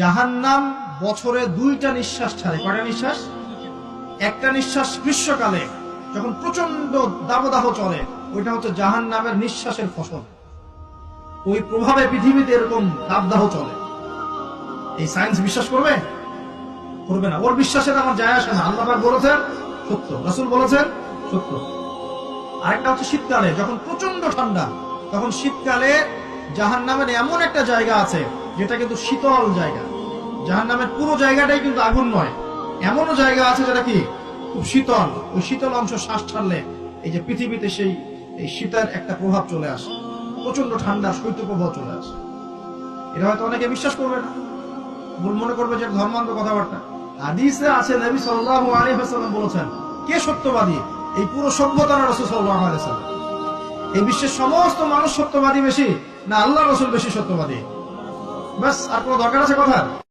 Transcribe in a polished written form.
জাহান্নাম বছরে 2টা নিঃশ্বাস ছাড়ে। কয়টা নিঃশ্বাস? একটা নিঃশ্বাস গ্রীষ্মকালে যখন প্রচন্ড দাবদাহ চলে, ওইটা হচ্ছে জাহান্নামের নিঃশ্বাসের ফসল। ওই প্রভাবে পৃথিবীতে এরকম দাবদাহ চলে। এই সায়েন্স বিশ্বাস করবে? করবে না। ওর বিশ্বাসের আমার যায় আসে না। আল্লাহ পাক বলেছেন সত্য, রাসূল বলেছেন সত্য। আরেকটা হচ্ছে শীতকালে যখন প্রচন্ড ঠান্ডা, তখন শীতকালে জাহান্নামের এমন একটা জায়গা আছে যেটা কিন্তু শীতল জায়গা। জাহান্নামের পুরো জায়গাটাই কিন্তু আগুন নয়, এমনও জায়গা আছে যেটা কি খুব শীতল। ওই শীতল অংশ শ্বাস ছাড়লে এই যে পৃথিবীতে এই শীতের একটা প্রভাব চলে আসে, প্রচন্ড ঠান্ডা শৈত্যপ্রবাহ চলে আসে। এটা হয়তো অনেকে বিশ্বাস করবে না, মনে করবে যে ধর্মান্ধ কথাবার্তা। হাদিসে আছে নবী সাল্লাল্লাহু আলাইহি ওয়াসাল্লাম বলেছেন, কে সত্যবাদী? এই পুরো সভ্যতা না রাসূল সাল্লাল্লাহু আলাইহি ওয়াসাল্লাম? এই বিশ্বের সমস্ত মানুষ সত্যবাদী বেশি না আল্লাহ রাসূল বেশি সত্যবাদী? বাস, আর কোনো দরকার আছে কথা?